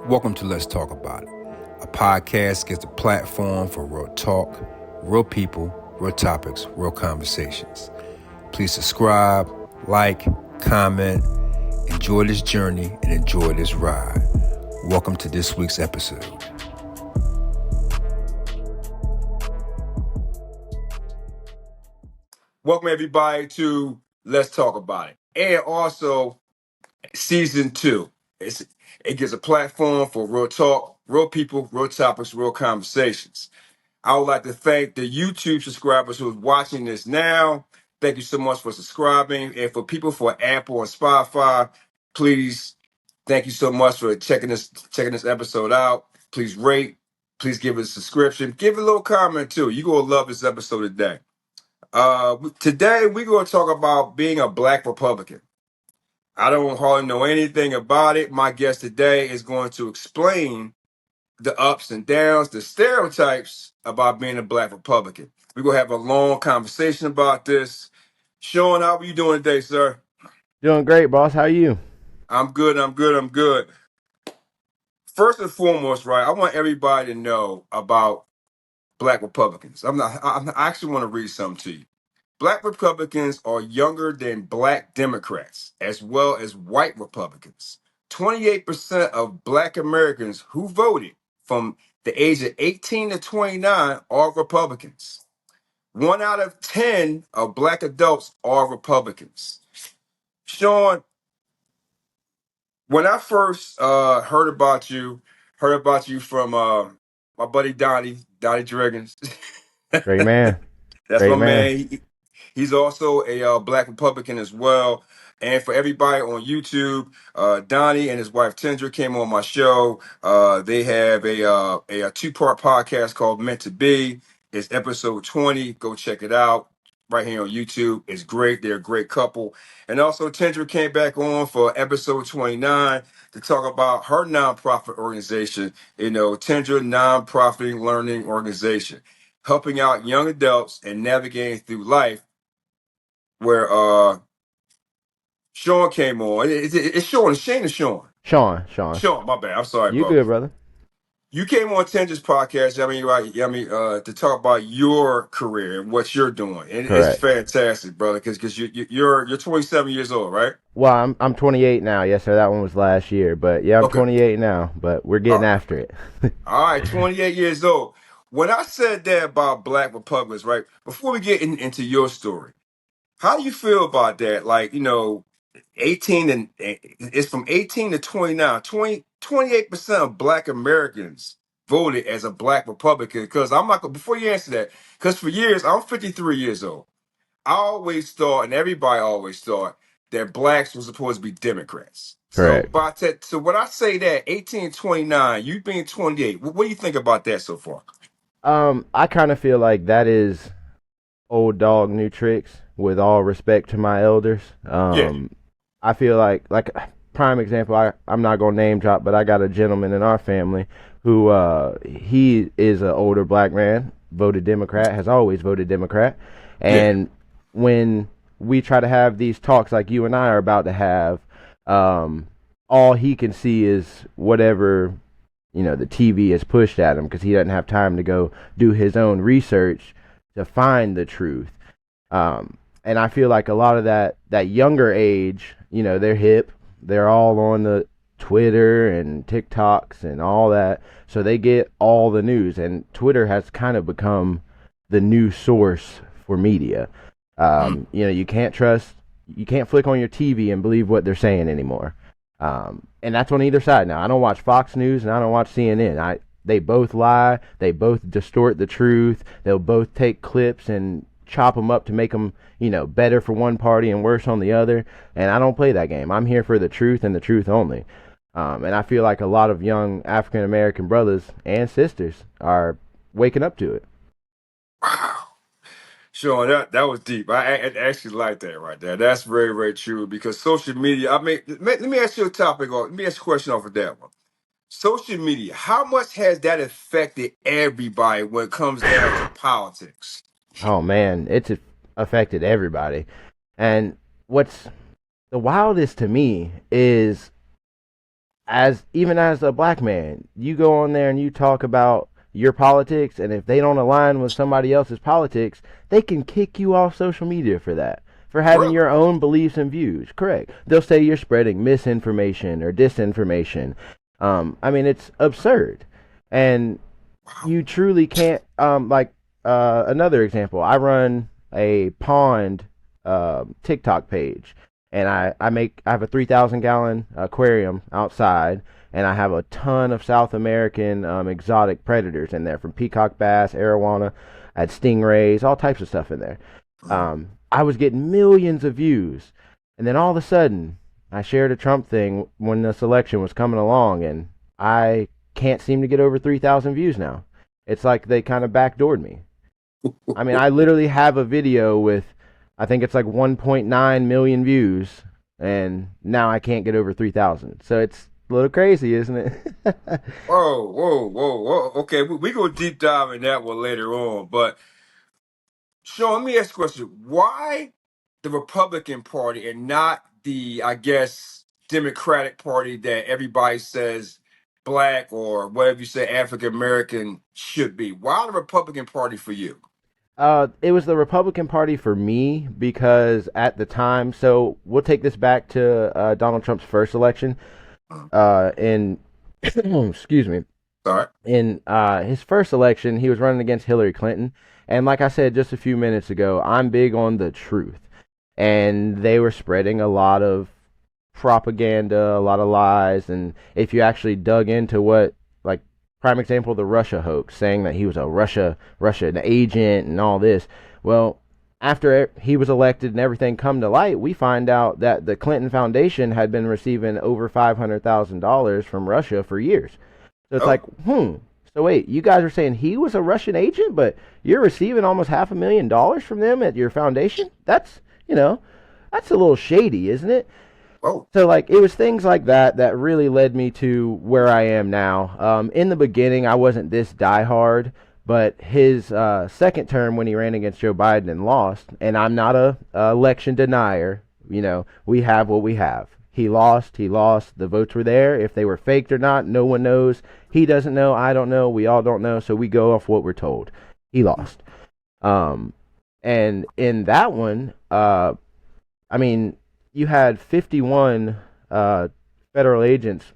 Welcome to Let's Talk About It. A podcast gives a platform for real talk, real people, real topics, real conversations. Please subscribe, like, comment, enjoy this journey, and enjoy this ride. Welcome to this week's episode. Welcome everybody to Let's Talk About It. And also season 2. It gives a platform for real talk, real people, real topics, real conversations. I would like to thank the YouTube subscribers who are watching this now. Thank you so much for subscribing. And for people for Apple and Spotify, please, thank you so much for checking this episode out. Please rate, please give it a subscription. Give it a little comment too. You're going to love this episode today. Today, we're going to talk about being a Black Republican. I don't hardly know anything about it. My guest today is going to explain the ups and downs, the stereotypes about being a Black Republican. We're going to have a long conversation about this. Shaun, how are you doing today, sir? Doing great, boss. How are you? I'm good. First and foremost, right, I want everybody to know about Black Republicans. I actually want to read something to you. Black Republicans are younger than Black Democrats, as well as white Republicans. 28% of Black Americans who voted from the age of 18 to 29 are Republicans. 1 out of 10 of Black adults are Republicans. Shaun, when I first heard about you from my buddy Donnie Driggins. Great man. That's my Great man. man. He's also a Black Republican as well. And for everybody on YouTube, Donnie and his wife Tendra came on my show. They have a two-part podcast called Meant to Be. It's episode 20. Go check it out right here on YouTube. It's great. They're a great couple. And also Tendra came back on for episode 29 to talk about her nonprofit organization, Tendra Nonprofit Learning Organization, helping out young adults and navigating through life, where Shaun came on. It's Shaun. It's Shane or Shaun? Shaun. Shaun, my bad. I'm sorry, You bro. good, brother? You came on Tendra's podcast, to talk about your career and what you're doing. And it's Correct. fantastic, brother, because you're 27 years old, right? Well, I'm 28 now. Yes, sir. That one was last year, but yeah, I'm Okay. 28 now. But we're getting Uh, after it. all right, 28 years old. When I said that about Black Republicans, right? Before we get into your story, how do you feel about that? Like, 18 and it's from 18 to 29. 28% of Black Americans voted as a Black Republican. Because I'm not before you answer that, because for years, I'm 53 years old. I always thought, and everybody always thought, that blacks were supposed to be Democrats. So, Correct. so when I say that 18 to 29, you being 28, what do you think about that so far? I kind of feel like that is old dog, new tricks. With all respect to my elders, Yeah, I feel like prime example. I'm not gonna name drop, but I got a gentleman in our family who he is an older black man, voted Democrat, has always voted Democrat, yeah. and when we try to have these talks like you and I are about to have, all he can see is whatever the TV is pushed at him because he doesn't have time to go do his own research to find the truth. And I feel like a lot of that younger age, they're hip. They're all on the Twitter and TikToks and all that. So they get all the news. And Twitter has kind of become the new source for media. Mm. You can't flick on your TV and believe what they're saying anymore. And that's on either side now. I don't watch Fox News and I don't watch CNN. They both lie. They both distort the truth. They'll both take clips and chop them up to make them, better for one party and worse on the other. And I don't play that game. I'm here for the truth and the truth only. And I feel like a lot of young African American brothers and sisters are waking up to it. Wow. Sure, that was deep. I actually like that right there. That's very, very true because social media, let me ask you a topic or let me ask you a question off of that one. Social media, how much has that affected everybody when it comes down to politics? Oh man, it's affected everybody. And what's the wildest to me is as even as a black man, you go on there and you talk about your politics, and if they don't align with somebody else's politics, they can kick you off social media for that, for having Really? your own beliefs and views. Correct. They'll say you're spreading misinformation or disinformation. I mean, it's absurd, and Wow. you truly can't. Another example, I run a pond TikTok page, and I have a 3,000 gallon aquarium outside, and I have a ton of South American exotic predators in there, from peacock bass, arowana, I had stingrays, all types of stuff in there. Mhm. I was getting millions of views, and then all of a sudden, I shared a Trump thing when this election was coming along, and I can't seem to get over 3,000 views now. It's like they kind of backdoored me. I mean, I literally have a video with, I think it's like 1.9 million views, and now I can't get over 3,000. So it's a little crazy, isn't it? Whoa, whoa, whoa, whoa. Okay, we go deep dive in that one later on. But Sean, let me ask you a question. Why the Republican Party and not the, I guess, Democratic Party that everybody says black or whatever you say African American should be? Why the Republican Party for you? It was the Republican Party for me because at the time, so we'll take this back to Donald Trump's first election. Uh, In excuse me, Sorry. in his first election, he was running against Hillary Clinton. And like I said just a few minutes ago, I'm big on the truth. And they were spreading a lot of propaganda, a lot of lies. And if you actually dug into what, like, prime example, the Russia hoax, saying that he was a Russian agent and all this. Well, after he was elected and everything come to light, we find out that the Clinton Foundation had been receiving over $500,000 from Russia for years. So it's like, Oh, So wait, you guys are saying he was a Russian agent, but you're receiving almost $500,000 from them at your foundation? You know, that's a little shady, isn't it? oh, So like it was things like that that really led me to where I am now. In the beginning, I wasn't this diehard, but his second term when he ran against Joe Biden and lost, and I'm not a election denier. We have what we have. He lost. He lost. The votes were there. If they were faked or not, no one knows. He doesn't know. I don't know. We all don't know. So we go off what we're told. He lost. Um, and in that one, I mean, you had 51 uh, federal agents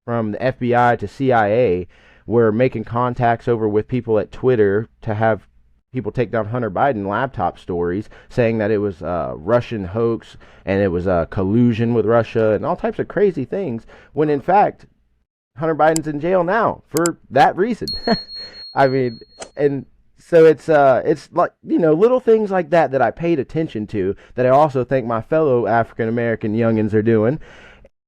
from the FBI to CIA were making contacts over with people at Twitter to have people take down Hunter Biden laptop stories, saying that it was a Russian hoax and it was a collusion with Russia and all types of crazy things. When in fact, Hunter Biden's in jail now for that reason. I mean, and so it's like, little things like that that I paid attention to, that I also think my fellow African American youngins are doing,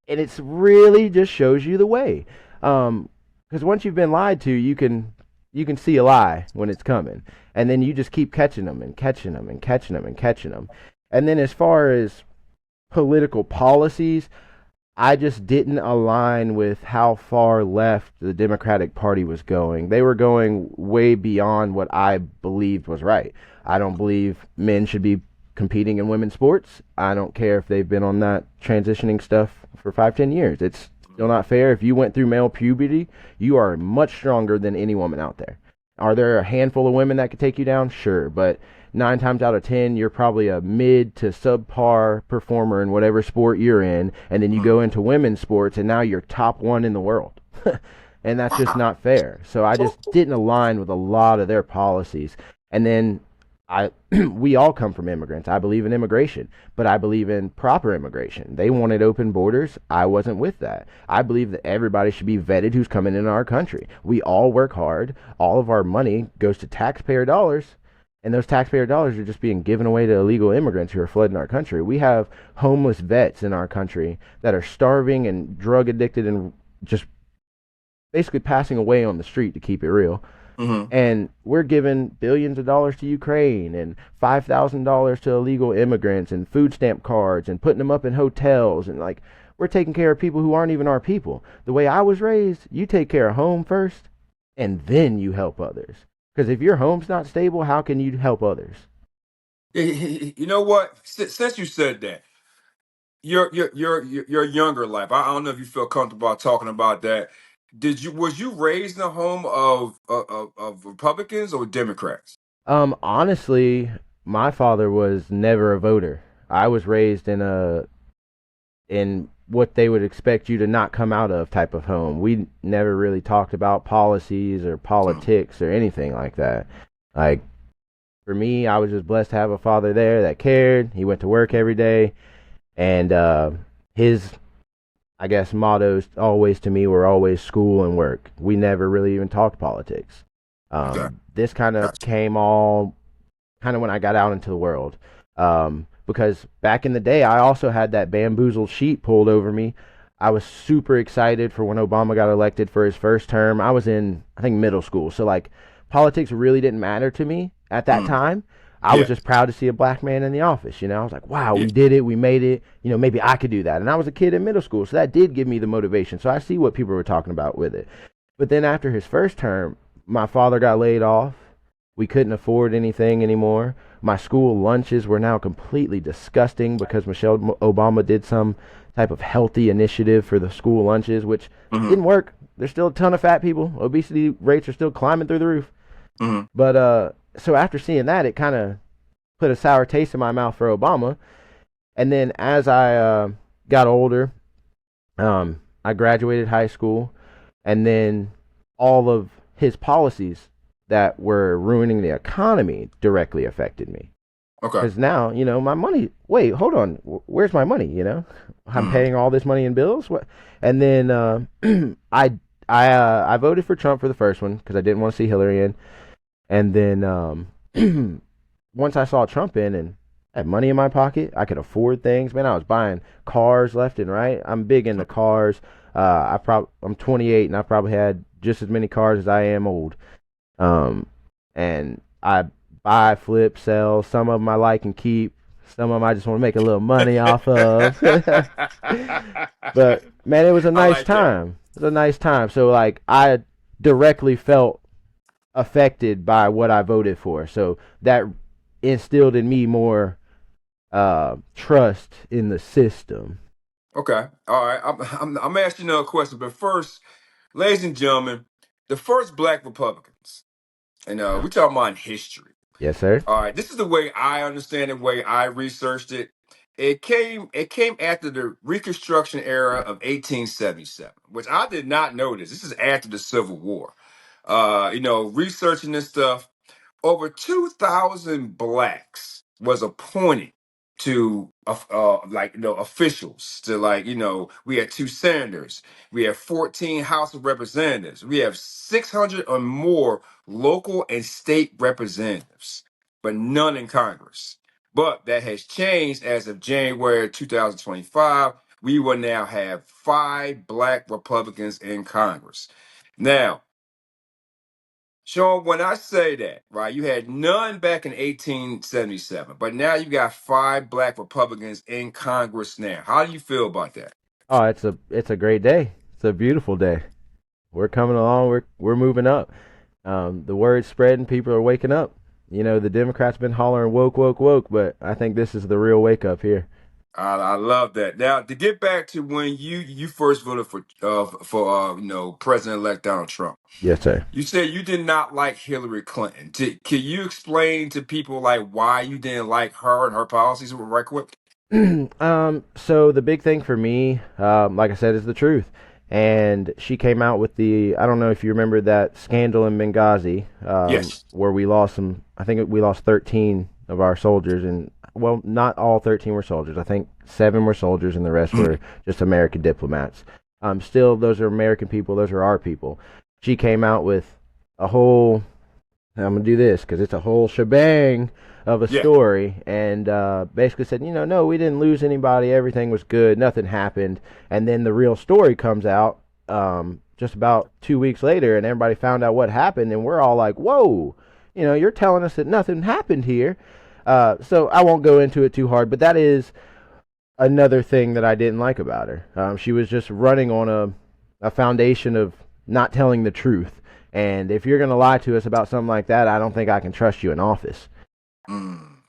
and it's really just shows you the way. Because once you've been lied to, you can see a lie when it's coming, and then you just keep catching them and catching them and catching them and catching them. And then as far as political policies, I just didn't align with how far left the Democratic Party was going. They were going way beyond what I believed was right. I don't believe men should be competing in women's sports. I don't care if they've been on that transitioning stuff for 5, 10 years. It's still not fair. If you went through male puberty, you are much stronger than any woman out there. Are there a handful of women that could take you down? Sure, but 9 times out of 10, you're probably a mid to subpar performer in whatever sport you're in, and then you mm, go into women's sports, and now you're top one in the world. And that's just wow. not fair. So I just didn't align with a lot of their policies. And then we all come from immigrants. I believe in immigration, but I believe in proper immigration. They wanted open borders. I wasn't with that. I believe that everybody should be vetted who's coming into our country. We all work hard. All of our money goes to taxpayer dollars, and those taxpayer dollars are just being given away to illegal immigrants who are flooding our country. We have homeless vets in our country that are starving and drug addicted and just basically passing away on the street, to keep it real. Hmm. And we're giving billions of dollars to Ukraine and $5,000 to illegal immigrants and food stamp cards and putting them up in hotels, and like we're taking care of people who aren't even our people. The way I was raised, you take care of home first and then you help others. Because if your home's not stable, how can you help others? You know what? Since you said that. your younger life. I don't know if you feel comfortable talking about that. Was you raised in a home of Republicans or Democrats? Honestly, my father was never a voter. I was raised in what they would expect you to not come out of type of home. We never really talked about policies or Mm, politics or anything like that. Like for me, I was just blessed to have a father there that cared. He went to work every day, and his, I guess, mottos always to me were always school and work. We never really even talked politics. okay, This kind of gotcha. came all kind of when I got out into the world. Because back in the day, I also had that bamboozled sheet pulled over me. I was super excited for when Obama got elected for his first term. I was in, I think, middle school. So, like, politics really didn't matter to me at that Mm, time. I was yeah, just proud to see a black man in the office. I was like, wow, yeah. we did it. We made it. Maybe I could do that. And I was a kid in middle school. So that did give me the motivation. So I see what people were talking about with it. But then after his first term, my father got laid off. We couldn't afford anything anymore. My school lunches were now completely disgusting because Michelle Obama did some type of healthy initiative for the school lunches, which Hmm. didn't work. There's still a ton of fat people. Obesity rates are still climbing through the roof. Hmm. But so after seeing that, it kind of put a sour taste in my mouth for Obama. And then as I got older, I graduated high school, and then all of his policies that were ruining the economy directly affected me. Okay. Because now, my money. Wait, hold on. Where's my money? I'm Mm, paying all this money in bills. What? And then I voted for Trump for the first one because I didn't want to see Hillary in. And then once I saw Trump in and I had money in my pocket, I could afford things. Man, I was buying cars left and right. I'm big into cars. I'm 28 and I probably had just as many cars as I am old. Um, and I buy, flip, sell. Some of them I like and keep. Some of them I just want to make a little money off of. But man, it was a I nice like that. time. It was a nice time. So like I directly felt affected by what I voted for. So that instilled in me more trust in the system. Okay. All right. I'm asking you another question, but first, ladies and gentlemen, the first Black Republicans, and we talking about in history. Yes, sir. All right, this is the way I understand it, the way I researched it. It came after the Reconstruction era of 1877, which I did not know this. This is after the Civil War. Researching this stuff, over 2,000 blacks was appointed to officials to we had two senators, we have 14 House of Representatives, we have 600 or more local and state representatives, but none in Congress. But that has changed as of January 2025. We will now have five black Republicans in Congress. Now, Sean, when I say that, right, you had none back in 1877, but now you got five black Republicans in Congress now. How do you feel about that? Oh, it's a great day. It's a beautiful day. We're coming along. We're moving up. The word's spreading. People are waking up. The Democrats been hollering woke, woke, woke, but I think this is the real wake up here. I love that. Now, to get back to when you first voted for President-elect Donald Trump, Yes, sir. you said you did not like Hillary Clinton. Can you explain to people like why you didn't like her and her policies right quick? So the big thing for me, like I said, is the truth. And she came out with I don't know if you remember that scandal in Benghazi, Yes. where we lost I think we lost 13 of our soldiers. And, well, not all 13 were soldiers. I think 7 were soldiers and the rest Mm, were just American diplomats. Still, those are American people. Those are our people. She came out with a whole I'm gonna do this because it's a whole shebang of a yeah. story, and basically said, no, we didn't lose anybody, everything was good, nothing happened, and then the real story comes out just about 2 weeks later, and everybody found out what happened, and we're all like, whoa, you're telling us that nothing happened here. So I won't go into it too hard, but that is another thing that I didn't like about her. She was just running on a foundation of not telling the truth. And if you're going to lie to us about something like that, I don't think I can trust you in office.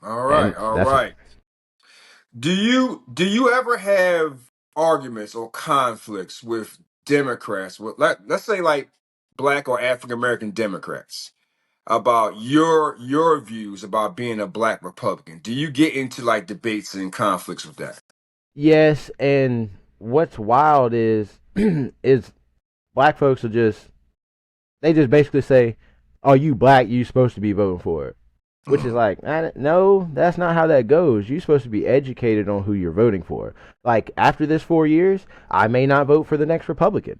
All right. And All that's right. Do you ever have arguments or conflicts with Democrats? With let's say like Black or African American Democrats about your views about being a Black Republican. Do you get into like debates and conflicts with that? Yes, and what's wild is is black folks are just they just basically say, "Oh, you black, you supposed to be voting for it," which is like, no, that's not how that goes. You're supposed to be educated on who you're voting for. Like after this 4 years, I may not vote for the next Republican.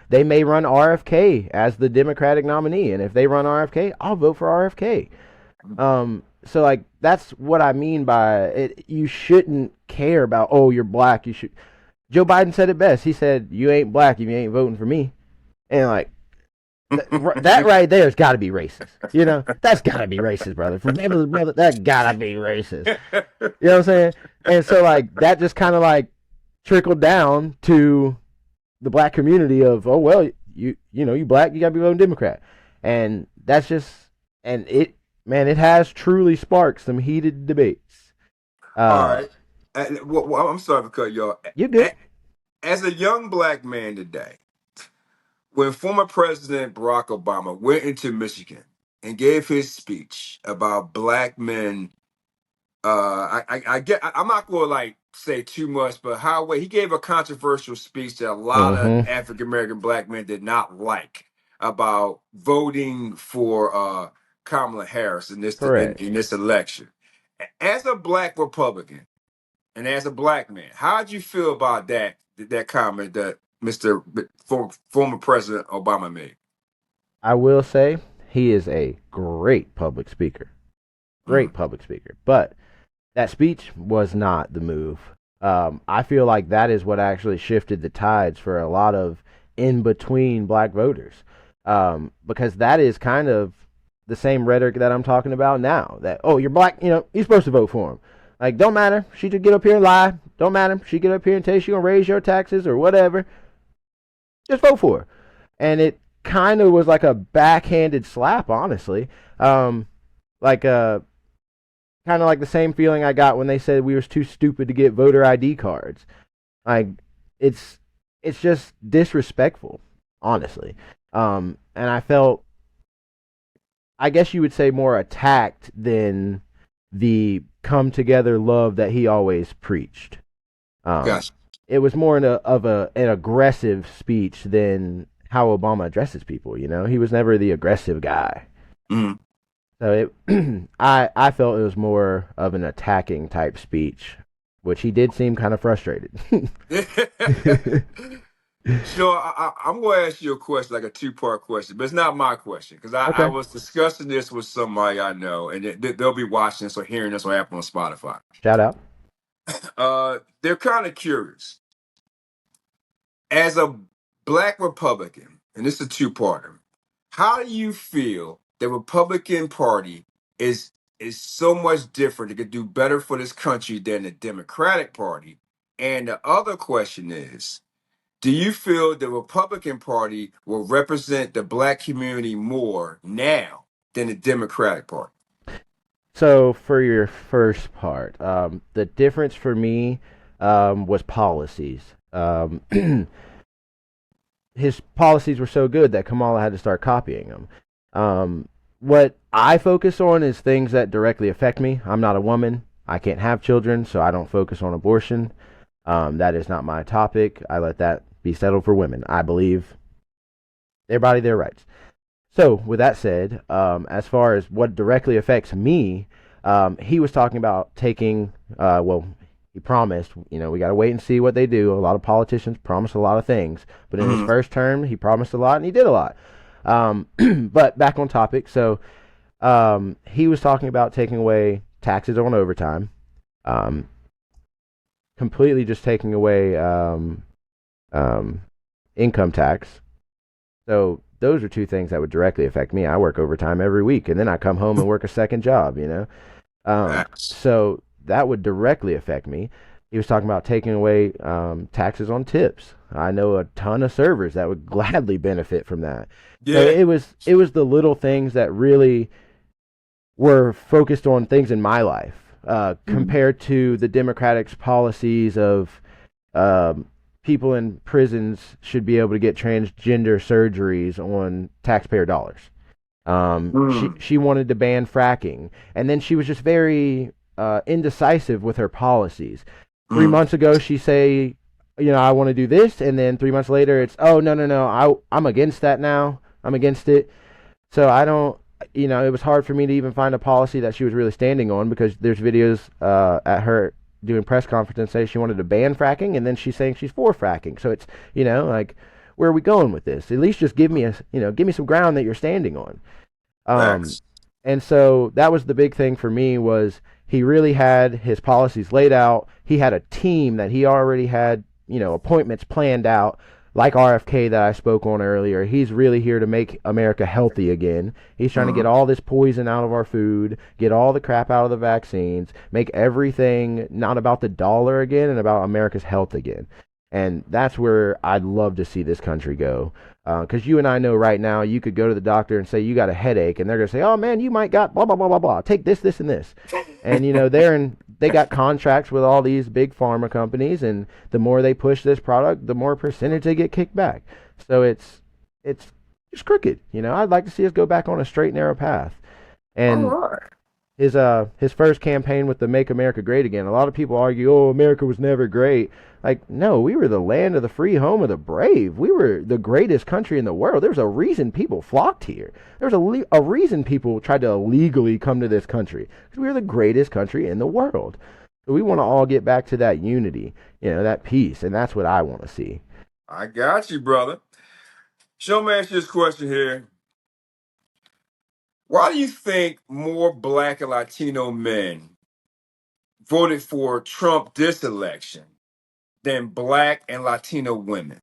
They may run RFK as the Democratic nominee, and if they run RFK, I'll vote for RFK. So like that's what I mean by it. You shouldn't care about, oh, you're black. You should. Joe Biden said it best. He said, "You ain't black if you ain't voting for me." And like that right there's got to be racist. That's got to be racist, brother. From brother to brother, that gotta be racist. You know what I'm saying? And so like that just kind of like trickled down to the black community of, oh well, you black, you gotta be voting Democrat, and that's just and it man, it has truly sparked some heated debates. All Uh, right. Well, I'm sorry to cut you off. you good? As a young Black man today, when former President Barack Obama went into Michigan and gave his speech about Black men, I'm not going to like say too much, but how he gave a controversial speech that a lot of Mm-hmm. African American Black men did not like about voting for Kamala Harris Correct. in this election. As a Black Republican and as a Black man, how did you feel about that comment that former President Obama made? I will say he is a great public speaker. Mm, Great public speaker. But that speech was not the move. I feel like that is what actually shifted the tides for a lot of in between black voters. Because that is kind of the same rhetoric that I'm talking about now. That, oh, you're black, you're supposed to vote for him. Like, don't matter. She could get up here and lie. Don't matter. She get up here and tell you she's going to raise your taxes or whatever. Just vote for her. And it kind of was like a backhanded slap, honestly. Like kind of like the same feeling I got when they said we was too stupid to get voter ID cards. Like it's it's just disrespectful, honestly. And I felt, I guess you would say, more attacked than the come together love that he always preached. Um, gotcha. it was more an aggressive speech than how Obama addresses people. He was never the aggressive guy. Mm. So I felt it was more of an attacking type speech, which he did seem kind of frustrated. Sure, I'm going to ask you a question, like a two-part question, but it's not my question because I Okay, was discussing this with somebody I know, and they'll be watching this or hearing this on Apple and Spotify. shout out. They're kind of curious. As a Black Republican, and this is a two-parter, how do you feel the Republican Party is is so much different? It could do better for this country than the Democratic Party. And the other question is, do you feel the Republican Party will represent the Black community more now than the Democratic Party? So for your first part, the difference for me was policies. His policies were so good that Kamala had to start copying them. What I focus on is things that directly affect me. I'm not a woman. I can't have children, so I don't focus on abortion. That is not my topic. I let that be settled for women. I believe their body, their rights. So, with that said, as far as what directly affects me, he was talking about taking, he promised, we got to wait and see what they do. A lot of politicians promise a lot of things, but in his Mhm. first term, he promised a lot and he did a lot. But back on topic, so he was talking about taking away taxes on overtime, um, completely just taking away um, income tax. So those are two things that would directly affect me. I work overtime every week, and then I come home and work a second job. Facts. So that would directly affect me. He was talking about taking away taxes on tips. I know a ton of servers that would gladly benefit from that. So Yeah. it was the little things that really were focused on things in my life. Mm. compared to the Democratic's policies of um, people in prisons should be able to get transgender surgeries on taxpayer dollars. Mm. She wanted to ban fracking, and then she was just very indecisive with her policies. 3 months Mm. ago, she say, I want to do this, and then 3 months later, it's oh no no no, I'm against that now. I'm against it. So I don't. It was hard for me to even find a policy that she was really standing on because there's videos at her doing press conference say she wanted to ban fracking, and then she's saying she's for fracking. So it's like, where are we going with this? At least just give me some ground that you're standing on. Um, Facts. and so that was the big thing for me was he really had his policies laid out. He had a team that he already had, appointments planned out, like RFK that I spoke on earlier. He's really here to make America healthy again. He's trying to get Mm. all this poison out of our food, get all the crap out of the vaccines, make everything not about the dollar again and about America's health again. And that's where I'd love to see this country go. Because you and I know right now, you could go to the doctor and say you got a headache, and they're gonna say, "Oh man, you might got blah blah blah blah blah. Take this, this, and this." And they got contracts with all these big pharma companies, and the more they push this product, the more percentage they get kicked back. So it's just crooked. I'd like to see us go back on a straight narrow path. All And right. his first campaign with the Make America Great Again. A lot of people argue, "Oh, America was never great." Like, no, we were the land of the free, home of the brave. We were the greatest country in the world. There's a reason people flocked here. There's a reason people tried to illegally come to this country because we were the greatest country in the world. So we want to all get back to that unity, that peace, and that's what I want to see. I got you, brother. Show me ask you this question here. Why do you think more black and Latino men voted for Trump this election than black and Latino women?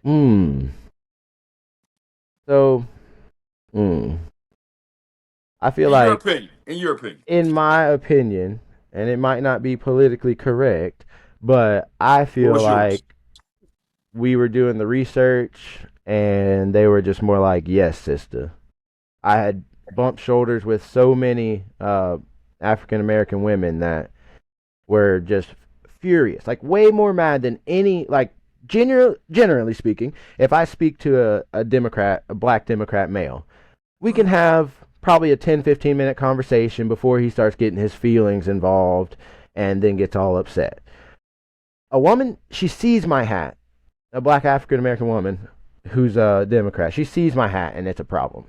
Hmm. So, hmm. I feel In your like, opinion. In your opinion. in my opinion, and it might not be politically correct, but I What feel was yours? like we were doing the research and they were just more like, yes, sister. I had bumped shoulders with so many African American women that were just furious, like way more mad than any, like, generally speaking. If I speak to a Democrat, a black Democrat male, we can have probably a 10-15 minute conversation before he starts getting his feelings involved and then gets all upset. A woman, she sees my hat, a black African American woman who's a Democrat, she sees my hat and it's a problem.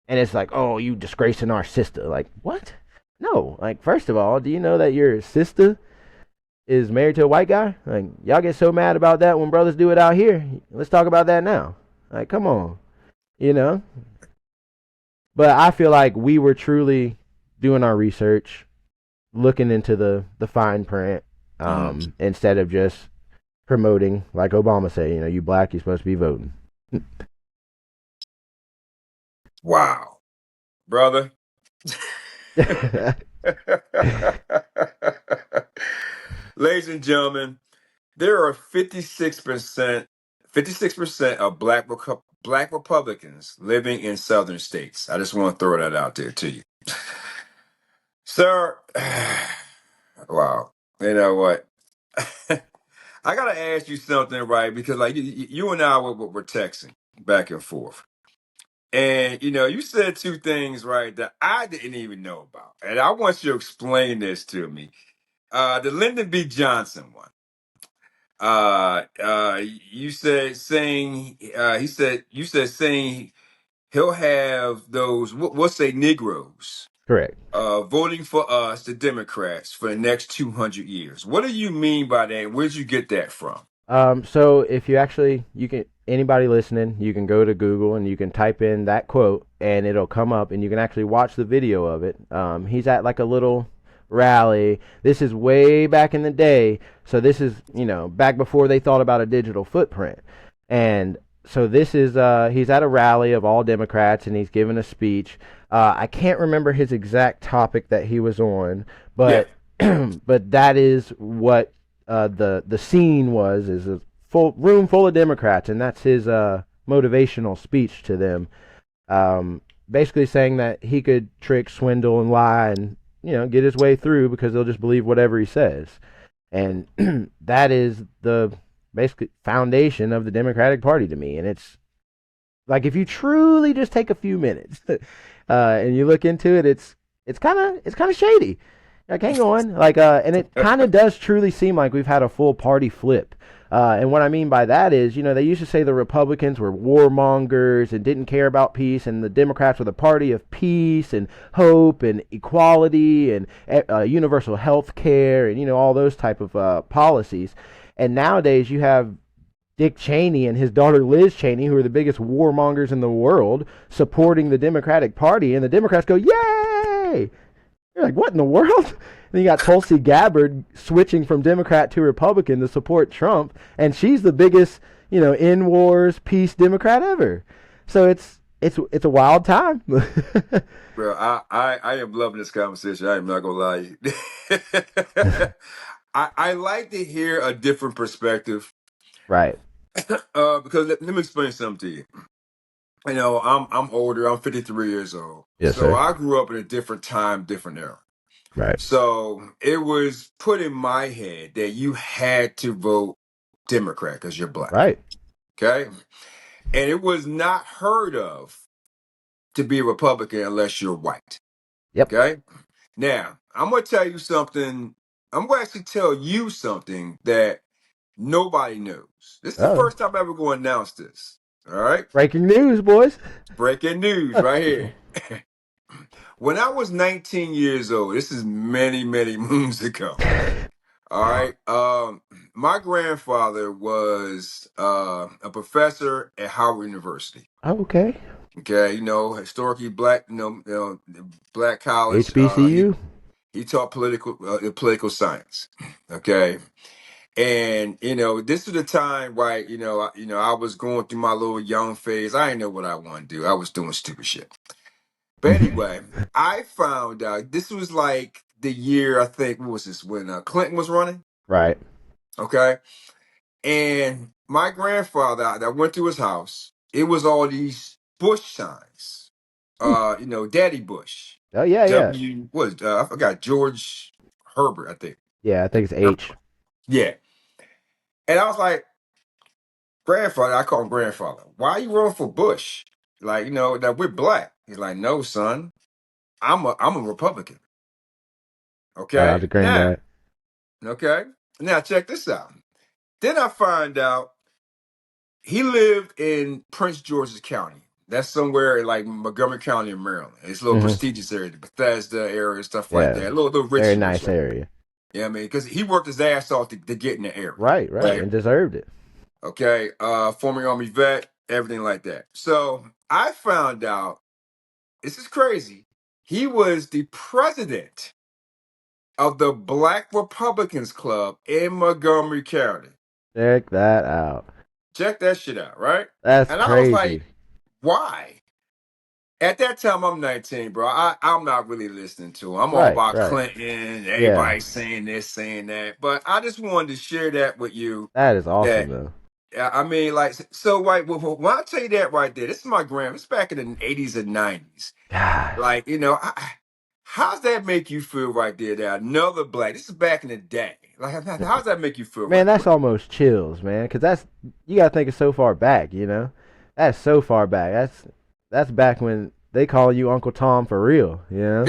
And it's like, oh, you disgracing our sister. Like, what? No. Like, first of all, do you know that your sister is married to a white guy? Like, y'all get so mad about that when brothers do it out here. Let's talk about that now. Like, come on. You know? But I feel like we were truly doing our research, looking into the fine print, Mm. instead of just promoting, like Obama said, you black, you're supposed to be voting. Wow. Brother. Ladies and gentlemen, there are 56% of black Republicans living in southern states. I just want to throw that out there to you. Sir, wow. You know what? I gotta ask you something, right? Because like you and I were texting back and forth. And you said two things, right, that I didn't even know about. And I want you to explain this to me. The Lyndon B. Johnson one. You said saying he said you said saying he'll have those we'll say Negroes Correct. voting for us, the Democrats, for the next 200 years. What do you mean by that? Where'd you get that from? So if you can, anybody listening, you can go to Google and you can type in that quote and it'll come up and you can actually watch the video of it. He's at like a little rally. This is way back in the day. So this is, back before they thought about a digital footprint. And so this is, he's at a rally of all Democrats and he's giving a speech. I can't remember his exact topic that he was on, Yeah. but but that is what the scene is a full room full of Democrats, and that's his motivational speech to them. Basically saying that he could trick, swindle, and lie, and get his way through because they'll just believe whatever he says. And that is the basically foundation of the Democratic Party to me. And it's like if you truly just take a few minutes and you look into it, it's kind of shady. Like, hang on, like, and it kind of does truly seem like we've had a full party flip. And what I mean by that is, they used to say the Republicans were warmongers and didn't care about peace, and the Democrats were the party of peace and hope and equality and universal health care and all those type of policies. And nowadays you have Dick Cheney and his daughter Liz Cheney, who are the biggest warmongers in the world, supporting the Democratic Party, and the Democrats go, "Yay!" You're like, what in the world? And you got Tulsi Gabbard switching from Democrat to Republican to support Trump, and she's the biggest, in wars peace Democrat ever. So it's a wild time. Bro, I am loving this conversation. I am not gonna lie. I like to hear a different perspective. Right. Because let me explain something to you. I'm older. I'm 53 years old. Yes, So sir. I grew up in a different time, different era. Right. So it was put in my head that you had to vote Democrat because you're black. Right. Okay. And it was not heard of to be a Republican unless you're white. Yep. Okay. Now, I'm going to tell you something. I'm going to actually tell you something that nobody knows. This is the Oh, first time I'm ever going to announce this. All right. breaking news, boys. Breaking news right here. When I was 19 years old, this is many, many moons ago. All right. My grandfather was a professor at Howard University. Okay. Okay, historically black, black college. HBCU. He taught political science. Okay, and this was the time, right? I was going through my little young phase. I didn't know what I wanted to do. I was doing stupid shit. But anyway, I found out this was like the year, I think, what was this, when Clinton was running? Right. Okay. And my grandfather, I went to his house. It was all these Bush signs. Daddy Bush. Oh yeah, yeah. I forgot, George Herbert, I think. Yeah, I think it's H. Yeah. And I was like, grandfather, I call him grandfather. Why are you running for Bush? Like, that we're black. He's like, no, son, I'm a Republican. Shout out Okay. to granddad. Now check this out. Then I find out he lived in Prince George's County. That's somewhere in like Montgomery County in Maryland. It's a little Hmm. prestigious area, the Bethesda area, stuff like Yeah, that. A little very rich, nice area. area. Yeah, I mean, because he worked his ass off to get in the area. Right, right, and deserved it. Okay. Former Army vet, everything like that. So I found out, this is crazy. He was the president of the Black Republicans Club in Montgomery County. Check that out. Check that shit out, right? That's And I was crazy. like, why? At that time, I'm 19, bro. I'm not really listening to him. I'm all Right, about right. Clinton, Yeah, everybody saying this, saying that. But I just wanted to share that with you. that is awesome That though. I mean, like, so, right. Well, when I tell you that right there, this is my grand. It's back in the 80s and 90s. Gosh, Like, how's that make you feel right there? That another black. This is back in the day. Like, how's that make you feel man, right that's quick? almost chills, man. Because you gotta think it's so far back. That's so far back. That's back when they call you Uncle Tom for real. I mean,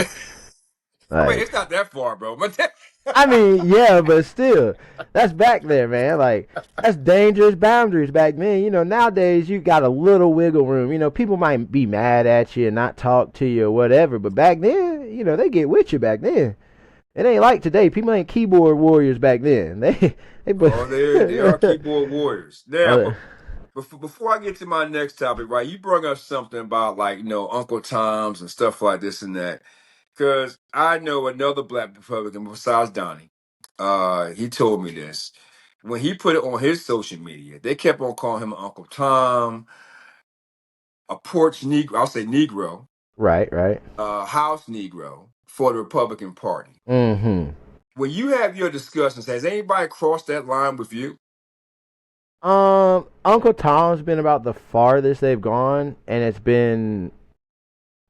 Like, it's not that far, bro. But I mean, yeah, but still, that's back there, man. Like, that's dangerous boundaries back then. Nowadays you got a little wiggle room. People might be mad at you and not talk to you or whatever, but back then, they get with you back then. It ain't like today. People ain't keyboard warriors back then. They oh, they are keyboard warriors. Now, uh, before I get to my next topic, right? You brought up something about like Uncle Tom's and stuff like this and that. Because I know another black Republican besides Donnie. He told me this when he put it on his social media. They kept on calling him Uncle Tom, a porch Negro. I'll say Negro, right, right. house Negro for the Republican Party. Mm-hmm. When you have your discussions, has anybody crossed that line with you? Uncle Tom's been about the farthest they've gone, and it's been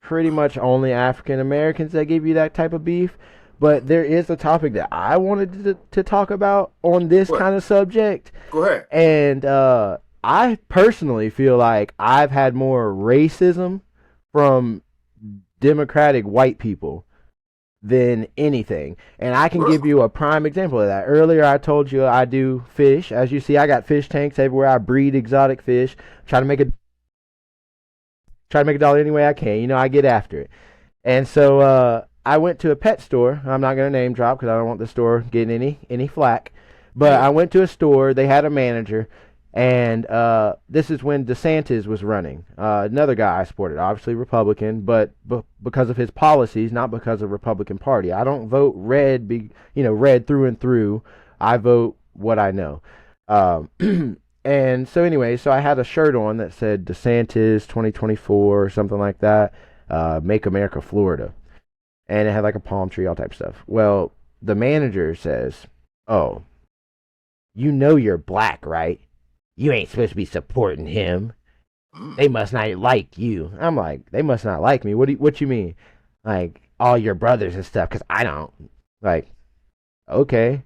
pretty much only African Americans that give you that type of beef. But there is a topic that I wanted to talk about on this What? kind of subject. Go ahead. And I personally feel like I've had more racism from Democratic white people than anything. And I can give Really? you a prime example of that. Earlier, I told you I do fish. As you see, I got fish tanks everywhere. I breed exotic fish. Try to make a dollar any way I can. You know, I get after it. And so I went to a pet store. I'm not going to name drop because I don't want the store getting any flack. But Yeah. I went to a store. They had a manager, and this is when DeSantis was running. Another guy I supported, obviously Republican, but because of his policies, not because of Republican Party. I don't vote red, red through and through. I vote what I know. Um, and so anyway, so I had a shirt on that said DeSantis 2024 or something like that. Make America Florida, and it had like a palm tree, all type of stuff. Well, the manager says, "Oh, you know you're black, right? You ain't supposed to be supporting him. Mm. They must not like you." I'm like, they must not like me. What you mean? Like all your brothers and stuff? Cause I don't. Like, okay,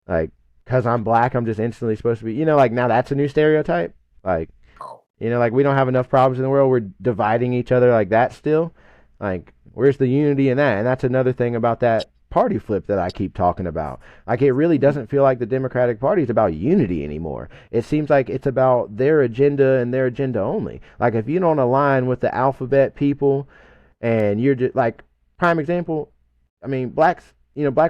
like, cause I'm black, I'm just instantly supposed to be. Like now that's a new stereotype. Like, Oh. like we don't have enough problems in the world. We're dividing each other like that still. Like, where's the unity in that? And that's another thing about that party flip that I keep talking about. Like, it really doesn't feel like the Democratic Party is about unity anymore. It seems like it's about their agenda and their agenda only. Like, if you don't align with the alphabet people and you're just like, prime example, I mean, black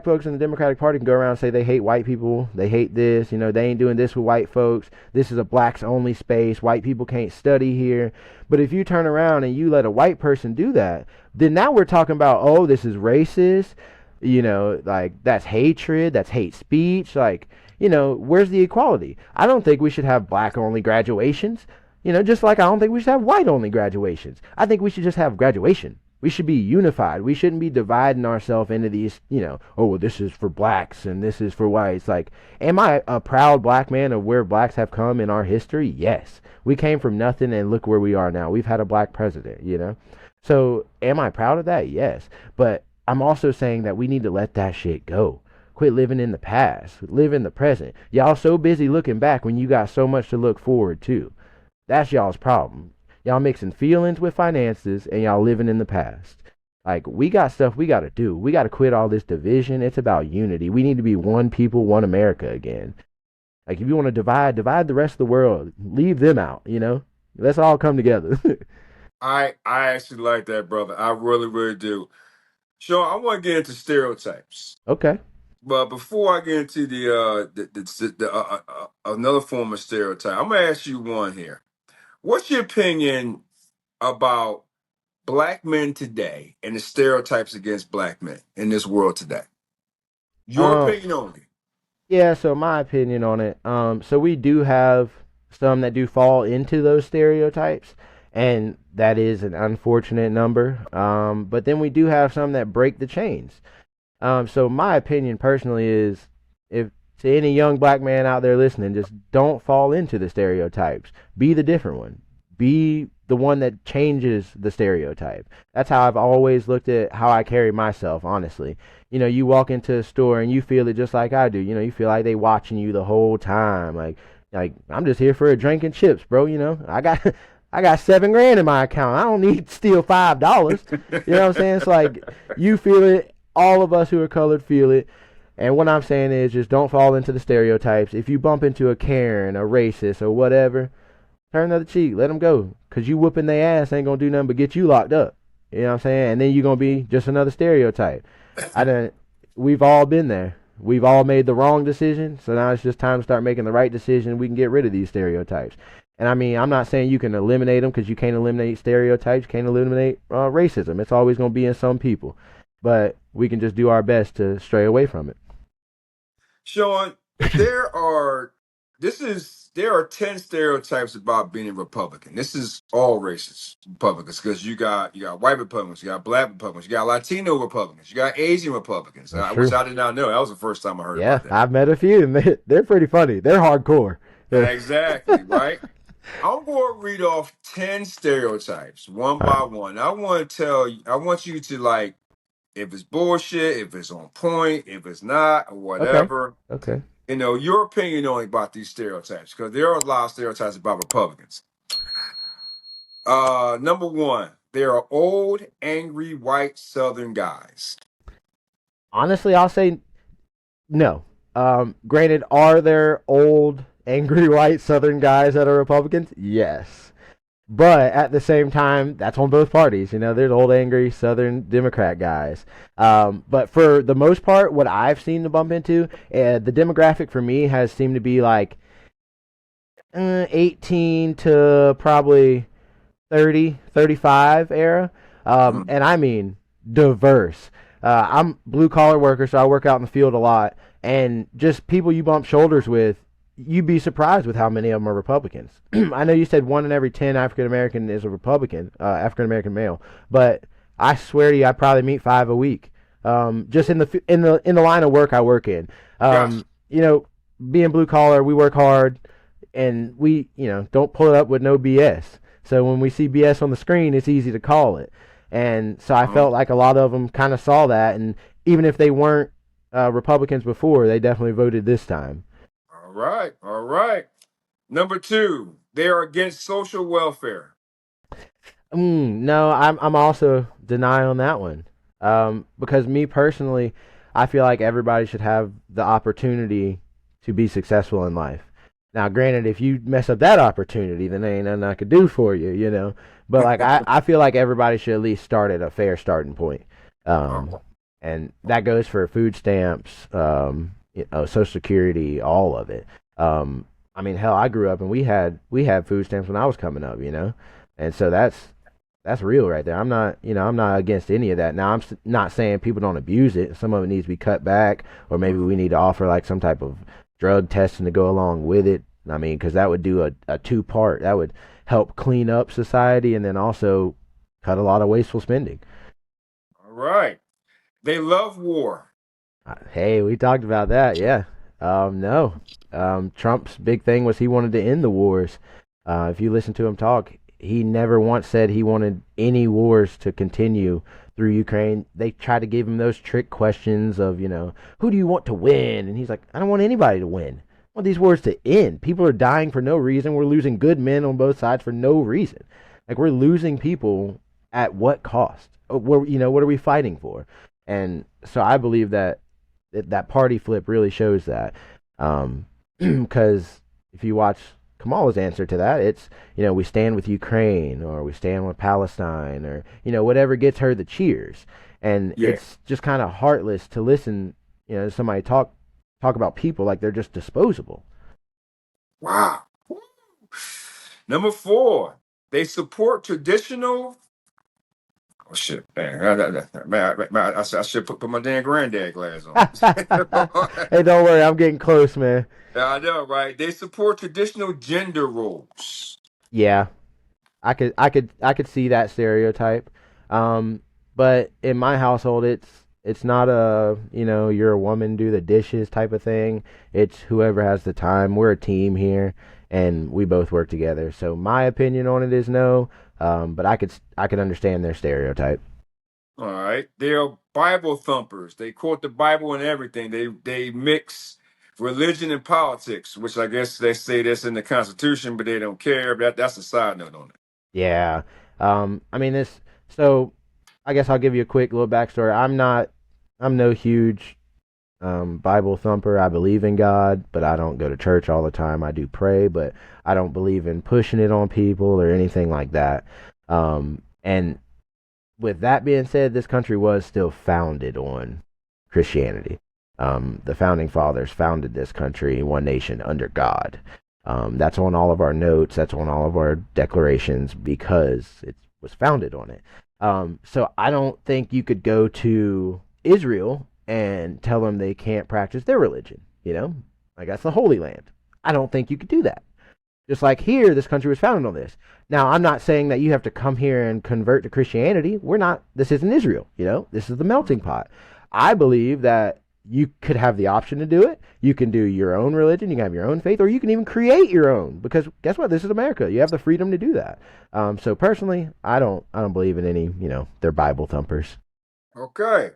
folks in the Democratic Party can go around and say they hate white people, they hate this, they ain't doing this with white folks. This is a blacks only space. White people can't study here. But if you turn around and you let a white person do that, then now we're talking about, oh, this is racist. Like that's hatred, that's hate speech. Like, where's the equality? I don't think we should have black only graduations. Just like I don't think we should have white only graduations. I think we should just have graduation. We should be unified. We shouldn't be dividing ourselves into these, oh, well, this is for blacks and this is for whites. Like, am I a proud black man of where blacks have come in our history? Yes. We came from nothing and look where we are now. We've had a black president. So, am I proud of that? Yes. But I'm also saying that we need to let that shit go. Quit living in the past. Live in the present. Y'all so busy looking back when you got so much to look forward to. That's y'all's problem. Y'all mixing feelings with finances and y'all living in the past. Like, we got stuff we got to do. We got to quit all this division. It's about unity. We need to be one people, one America again. Like, if you want to divide the rest of the world. Leave them out. Let's all come together. I actually like that, brother. I really, really do. Sean, I want to get into stereotypes. Okay. But before I get into another form of stereotype, I'm gonna ask you one here. What's your opinion about black men today and the stereotypes against black men in this world today? Your Um, opinion only. Yeah, so my opinion on it. So we do have some that do fall into those stereotypes, and that is an unfortunate number. But then we do have some that break the chains. So my opinion personally is, if to any young black man out there listening, just don't fall into the stereotypes. Be the different one. Be the one that changes the stereotype. That's how I've always looked at how I carry myself, honestly. You walk into a store and you feel it just like I do. You feel like they watching you the whole time. Like I'm just here for a drink and chips, bro. I got $7 grand in my account. I don't need to steal $5. You know what I'm saying? It's like you feel it. All of us who are colored feel it. And what I'm saying is just don't fall into the stereotypes. If you bump into a Karen, a racist, or whatever, turn the other cheek. Let them go. Because you whooping their ass ain't going to do nothing but get you locked up. You know what I'm saying? And then you're going to be just another stereotype. I don't. We've all been there. We've all made the wrong decision. So now it's just time to start making the right decision. We can get rid of these stereotypes. And I mean, I'm not saying you can eliminate them because you can't eliminate stereotypes. You can't eliminate racism. It's always going to be in some people. But we can just do our best to stray away from it. Sean, there are 10 stereotypes about being a Republican. This is all racist Republicans because you got white Republicans, you got black Republicans, you got Latino Republicans, you got Asian Republicans, That's which true. I did not know. That was the first time I heard Yeah, about that. I've met a few, and they're pretty funny. They're hardcore. Exactly, right? I'm going to read off 10 stereotypes one by one. I want you to like if it's bullshit, if it's on point, if it's not, or Okay. whatever. Okay. Your opinion only about these stereotypes, because there are a lot of stereotypes about Republicans. Number one, they are old, angry, white Southern guys. Honestly, I'll say no. Granted, are there old, angry white Southern guys that are Republicans? Yes. But at the same time, that's on both parties. There's old, angry Southern Democrat guys. But for the most part, what I've seen to bump into, the demographic for me has seemed to be like 18 to probably 30, 35 era. Mhm. And I mean diverse. I'm blue collar worker, so I work out in the field a lot. And just people you bump shoulders with, you'd be surprised with how many of them are Republicans. I know you said 1 in every 10 African American is a Republican, African American male, but I swear to you, I probably meet 5 a week. Just in the line of work I work in. Gotcha. Being blue collar, we work hard, and we don't pull it up with no BS. So when we see BS on the screen, it's easy to call it. And so I Uh-huh. felt like a lot of them kind of saw that, and even if they weren't Republicans before, they definitely voted this time. All right. All right. Number two, they are against social welfare. No, I'm also denying on that one. Because me personally, I feel like everybody should have the opportunity to be successful in life. Now, granted, if you mess up that opportunity, then there ain't nothing I could do for you. But like I feel like everybody should at least start at a fair starting point. Um, Uh-huh. and that goes for food stamps, Social Security, all of it. I mean, hell, I grew up and we had food stamps when I was coming up. And so that's real right there. I'm not against any of that. Now, not saying people don't abuse it. Some of it needs to be cut back, or maybe we need to offer like some type of drug testing to go along with it. I mean, because that would do a two-part. That would help clean up society and then also cut a lot of wasteful spending. All right. They love war. Hey, we talked about that. Yeah. No. Trump's big thing was he wanted to end the wars. If you listen to him talk, he never once said he wanted any wars to continue through Ukraine. They tried to give him those trick questions of, who do you want to win? And he's like, I don't want anybody to win. I want these wars to end. People are dying for no reason. We're losing good men on both sides for no reason. Like, we're losing people at what cost? What are we fighting for? And so I believe that party flip really shows that. Because if you watch Kamala's answer to that, it's, we stand with Ukraine, or we stand with Palestine, or, whatever gets her the cheers. And Yeah. it's just kind of heartless to listen, to somebody talk about people like they're just disposable. Wow. Number four, they support traditional. Oh shit, man! I should put my damn granddad glass on. Hey, don't worry, I'm getting close, man. I know, right? They support traditional gender roles. Yeah, I could see that stereotype. Um, but in my household, it's not a you're a woman, do the dishes type of thing. It's whoever has the time. We're a team here, and we both work together. So my opinion on it is no. But I could understand their stereotype. All right, they are Bible thumpers. They quote the Bible and everything. They mix religion and politics, which I guess they say that's in the Constitution, but they don't care. But that's a side note on it. Yeah. I mean this. So I guess I'll give you a quick little backstory. I'm no huge Bible thumper. I believe in God, but I don't go to church all the time. I do pray, but I don't believe in pushing it on people or anything like that. And with that being said, this country was still founded on Christianity. The founding fathers founded this country, one nation under God. That's on all of our notes. That's on all of our declarations because it was founded on it. So I don't think you could go to Israel and tell them they can't practice their religion. Like, that's the Holy Land. I don't think you could do that. Just like here, this country was founded on this. Now, I'm not saying that you have to come here and convert to Christianity. We're not, this isn't Israel, this is the melting pot. I believe that you could have the option to do it. You can do your own religion, you can have your own faith, or you can even create your own. Because guess what? This is America. You have the freedom to do that. So personally, I don't believe in any, they're Bible thumpers. Okay.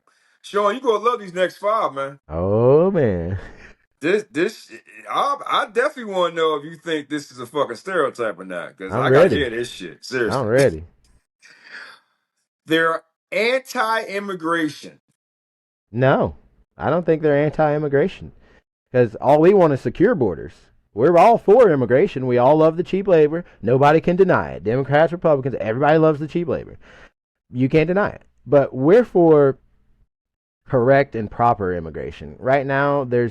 Sean, you gonna love these next five, man. Oh man, This, I definitely want to know if you think this is a fucking stereotype or not, because I'm I gotta ready. hear this shit. I'm Seriously, ready. they're anti-immigration. No, I don't think they're anti-immigration because all we want is secure borders. We're all for immigration. We all love the cheap labor. Nobody can deny it. Democrats, Republicans, everybody loves the cheap labor. You can't deny it. But we're for correct and proper immigration. Right now, they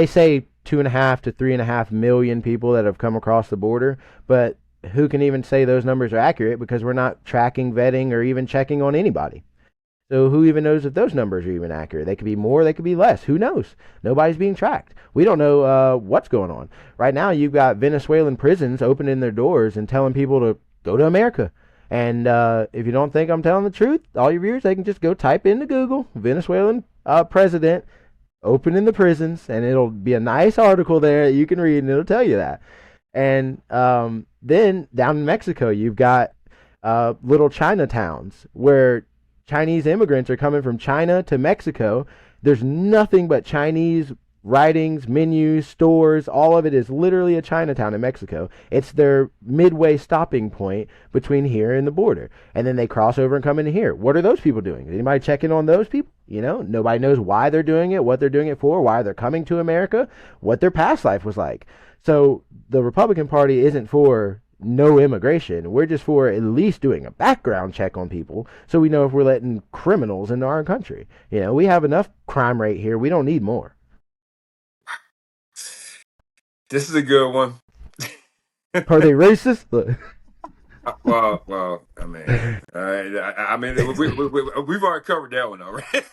say 2.5 to 3.5 million people that have come across the border, but who can even say those numbers are accurate because we're not tracking, vetting, or even checking on anybody. So who even knows if those numbers are even accurate? They could be more, they could be less. Who knows? Nobody's being tracked. We don't know what's going on. Right now, you've got Venezuelan prisons opening their doors and telling people to go to America. And if you don't think I'm telling the truth, all your viewers, they can just go type into Google Venezuelan president opening the prisons, and it'll be a nice article there that you can read, and it'll tell you that. And then down in Mexico, you've got little Chinatowns where Chinese immigrants are coming from China to Mexico. There's nothing but Chinese writings, menus, stores. All of it is literally a Chinatown in Mexico. It's their midway stopping point between here and the border. And then they cross over and come into here. What are those people doing? Is anybody checking on those people? You know, nobody knows why they're doing it, what they're doing it for, why they're coming to America, what their past life was like. So the Republican Party isn't for no immigration. We're just for at least doing a background check on people so we know if we're letting criminals into our country. You know, we have enough crime rate here. We don't need more. This is a good one. Are they racist? Well, I mean, I mean, we've already covered that one already.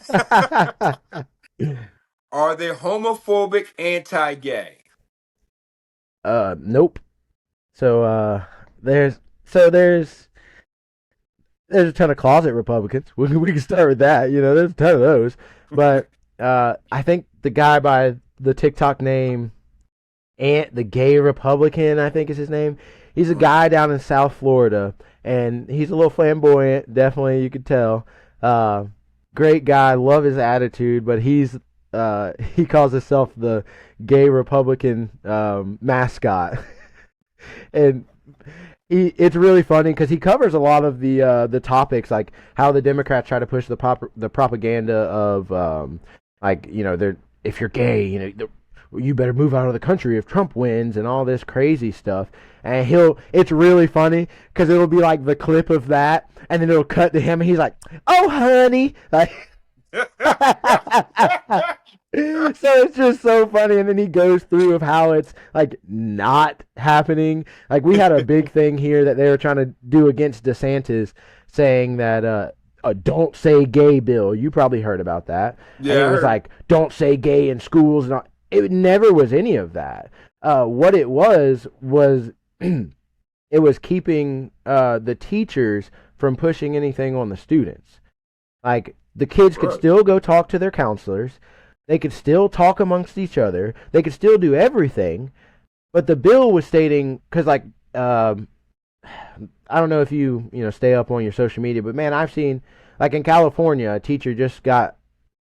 Are they homophobic, anti-gay? Nope. So there's so there's a ton of closet Republicans. We can start with that. You know, there's a ton of those. But I think the guy by the TikTok name Ant, the gay Republican, I think is his name. He's a guy down in South Florida, and he's a little flamboyant. Definitely, you could tell. Great guy, love his attitude, but he calls himself the gay Republican mascot, and it's really funny because he covers a lot of the topics, like how the Democrats try to push the propaganda of like, you know, they're, if you're gay, you know, you better move out of the country if Trump wins and all this crazy stuff. And it's really funny because it'll be like the clip of that, and then it'll cut to him, and he's like, "Oh, honey," like. So it's just so funny, and then he goes through of how it's like not happening. Like, we had a big thing here that they were trying to do against DeSantis, saying that a "don't say gay" bill. You probably heard about that. Yeah, And it was like, "Don't say gay in schools," and all. It never was any of that. What it was it was keeping the teachers from pushing anything on the students. Like, the kids could still go talk to their counselors. They could still talk amongst each other. They could still do everything. But the bill was stating, because, like, I don't know if you stay up on your social media, but man, I've seen, like, in California, a teacher just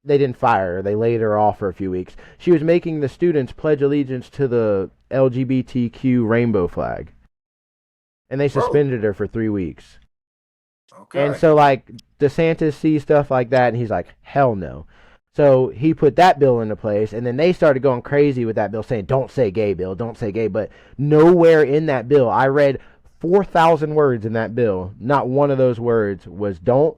they didn't fire her. They laid her off for a few weeks. She was making the students pledge allegiance to the LGBTQ rainbow flag. And they suspended her for 3 weeks. Okay. And so, like, DeSantis sees stuff like that, and he's like, hell no. So he put that bill into place, and then they started going crazy with that bill, saying, "Don't say gay, Bill, don't say gay." But nowhere in that bill, I read 4,000 words in that bill, not one of those words was "don't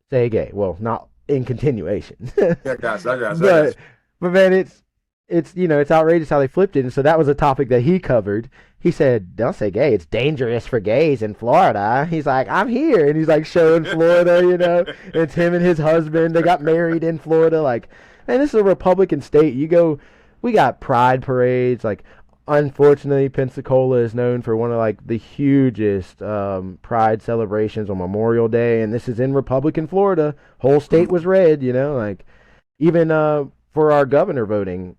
say gay." Well, not in continuation. I got you. But man, it's it's outrageous how they flipped it. And so that was a topic that he covered. He said, "Don't say gay. It's dangerous for gays in Florida." He's like, "I'm here," and he's like showing Florida. It's him and his husband. They got married in Florida. Like, man, this is a Republican state. We got pride parades. Like, unfortunately, Pensacola is known for one of, like, the hugest pride celebrations on Memorial Day, and this is in Republican Florida. Whole state was red. Like, even for our governor voting,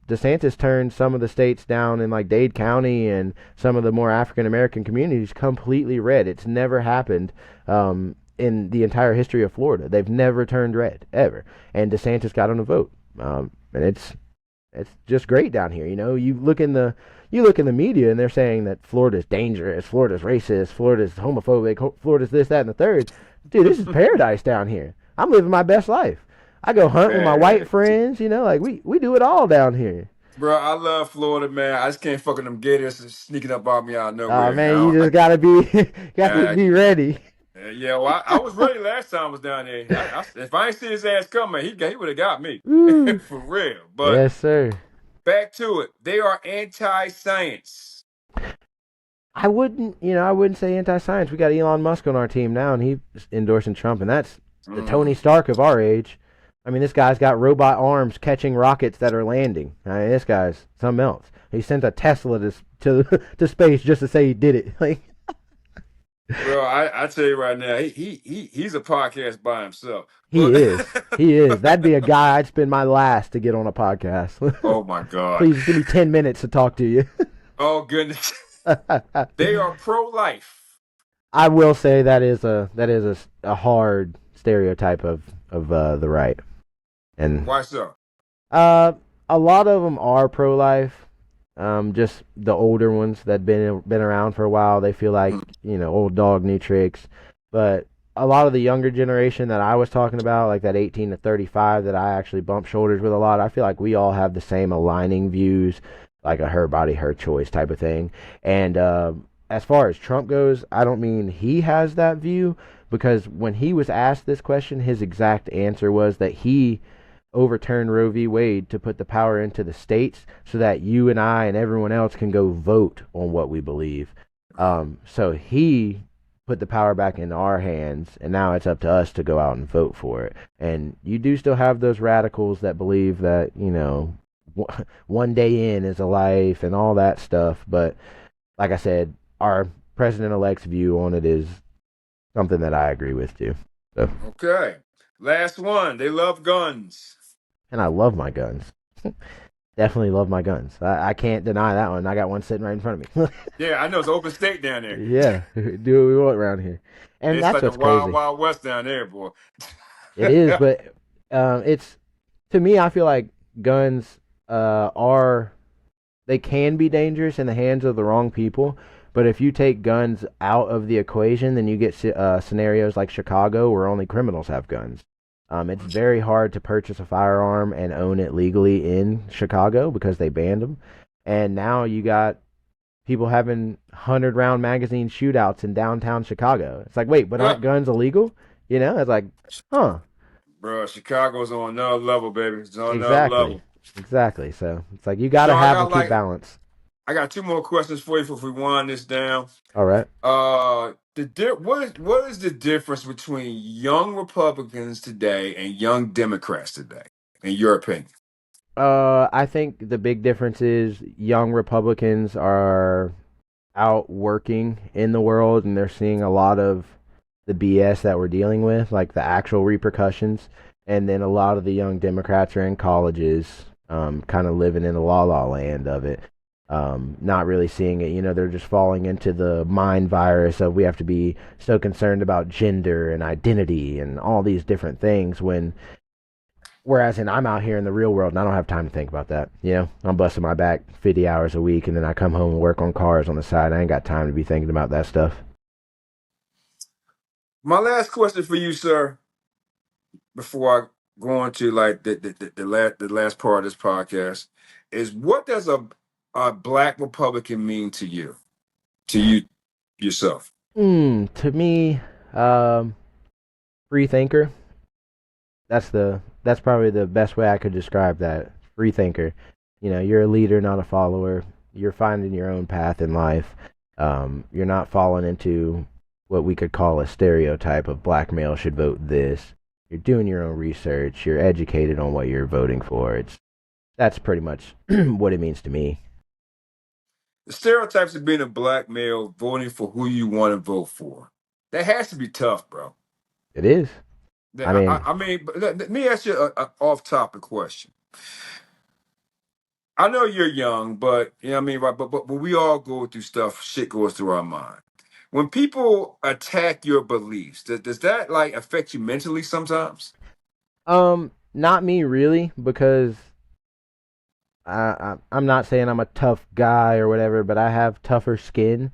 DeSantis turned some of the states down in, like, Dade County and some of the more African American communities completely red. It's never happened in the entire history of Florida. They've never turned red ever, and DeSantis got on the vote, and it's just great down here. You know, you look in the media, and they're saying that Florida's dangerous, Florida's racist, Florida's homophobic, Florida's this, that, and the third. Dude, this is paradise down here. I'm living my best life. I go hunt with my white Man, friends. You know, like we do it all down here. bro, I love Florida, man. I just can't fucking them gators sneaking up on me out of nowhere. Man, you just gotta be got to I, be ready. yeah, well, I was ready last time I was down there. If I ain't see his ass coming, he would have got me Woo. for real. But Yes, sir. back to it, they are anti-science. I wouldn't say anti-science. We got Elon Musk on our team now, and he's endorsing Trump, and that's the Tony Mm. Stark of our age. I mean, this guy's got robot arms catching rockets that are landing. I mean, this guy's something else. He sent a Tesla to space just to say he did it. Like Bro, I tell you right now, he's a podcast by himself. he But is, he is. That'd be a guy I'd spend my last to get on a podcast. oh my God. Please just give me 10 minutes to talk to you. Oh goodness. They are pro-life. I will say that is a hard stereotype of the right, and Why so? uh, a lot of them are pro life. Just the older ones that been around for a while, they feel like old dog new tricks. But a lot of the younger generation that I was talking about, like that 18 to 35, that I actually bump shoulders with a lot, I feel like we all have the same aligning views, like a her body, her choice type of thing. And as far as Trump goes, I don't mean he has that view because when he was asked this question, his exact answer was that he overturn Roe v. Wade to put the power into the states so that you and I and everyone else can go vote on what we believe. So he put the power back in our hands, and now it's up to us to go out and vote for it. And you do still have those radicals that believe that, one day in is a life and all that stuff. But like I said, our president elect's view on it is something that I agree with too. So, Okay. Last one. They love guns. and I love my guns. Definitely love my guns. I can't deny that one. I got one sitting right in front of me. Yeah, I know it's an open state down there. Yeah, do what we want around here, and It's that's like the what's wild, crazy. wild west down there, boy. It is, but it's to me. I feel like guns are they can be dangerous in the hands of the wrong people. But if you take guns out of the equation, then you get scenarios like Chicago where only criminals have guns. It's very hard to purchase a firearm and own it legally in Chicago because they banned them. And now you got people having 100-round magazine shootouts in downtown Chicago. It's like, wait, but aren't Well, guns illegal? It's like, huh? bro, Chicago's on another level, baby. It's on another Exactly. level. Exactly. So it's like you got to So have them keep balance. I got two more questions for you if we wind this down. All right. What is the difference between young Republicans today and young Democrats today, in your opinion? I think the big difference is young Republicans are out working in the world and they're seeing a lot of the BS that we're dealing with, like the actual repercussions. And then a lot of the young Democrats are in colleges, kind of living in the la land of it, not really seeing it. They're just falling into the mind virus of we have to be so concerned about gender and identity and all these different things whereas I'm out here in the real world and I don't have time to think about that. I'm busting my back 50 hours a week and then I come home and work on cars on the side. I ain't got time to be thinking about that stuff. My last question for you, sir, before I go on to like the last part of this podcast, is what does a black Republican mean to you yourself? To me, free thinker. That's probably the best way I could describe that. Free thinker. You're a leader, not a follower. You're finding your own path in life. You're not falling into what we could call a stereotype of black male should vote this. You're doing your own research. You're educated on what you're voting for. That's pretty much what it means to me. The stereotypes of being a black male voting for who you want to vote for. That has to be tough, bro. It is. I I, mean, I I mean, but let me ask you a off-topic question. I know you're young, but you know what I mean, right? But we all go through stuff. Shit goes through our mind. When people attack your beliefs, does that like affect you mentally sometimes? Not me really, because I'm not saying I'm a tough guy or whatever, but I have tougher skin.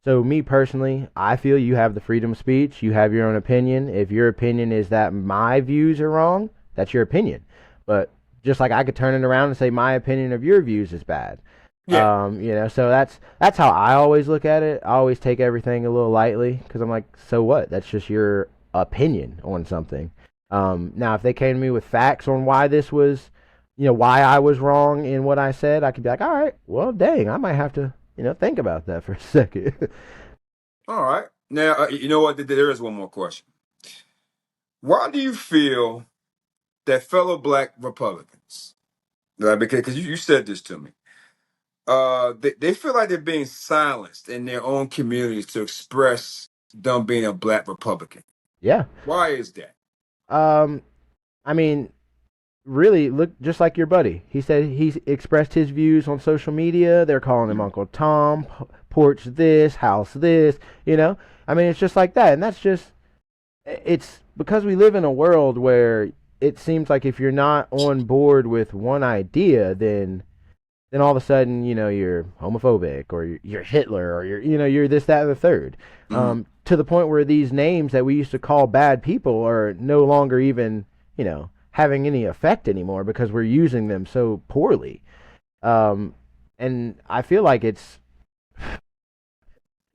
So me personally, I feel you have the freedom of speech. You have your own opinion. If your opinion is that my views are wrong, that's your opinion. But just like I could turn it around and say my opinion of your views is bad. Yeah. So that's how I always look at it. I always take everything a little lightly because I'm like, so what? That's just your opinion on something. Now, if they came to me with facts on why this was, why I was wrong in what I said, I could be like, all right, well, dang, I might have to, think about that for a second. All right. Now, you know what? There is one more question. Why do you feel that fellow Black Republicans, because you said this to me, they feel like they're being silenced in their own communities to express them being a Black Republican? Yeah. Why is that? Um, I mean, really, look just like your buddy. He said he's expressed his views on social media. They're calling him Mhm. Uncle Tom, porch this, house this, you know? I mean, it's just like that. And that's just, it's because we live in a world where it seems like if you're not on board with one idea, then all of a sudden, you're homophobic or you're Hitler or you're this, that, and the third. Mhm. To the point where these names that we used to call bad people are no longer even, having any effect anymore because we're using them so poorly. Um, and I feel like it's,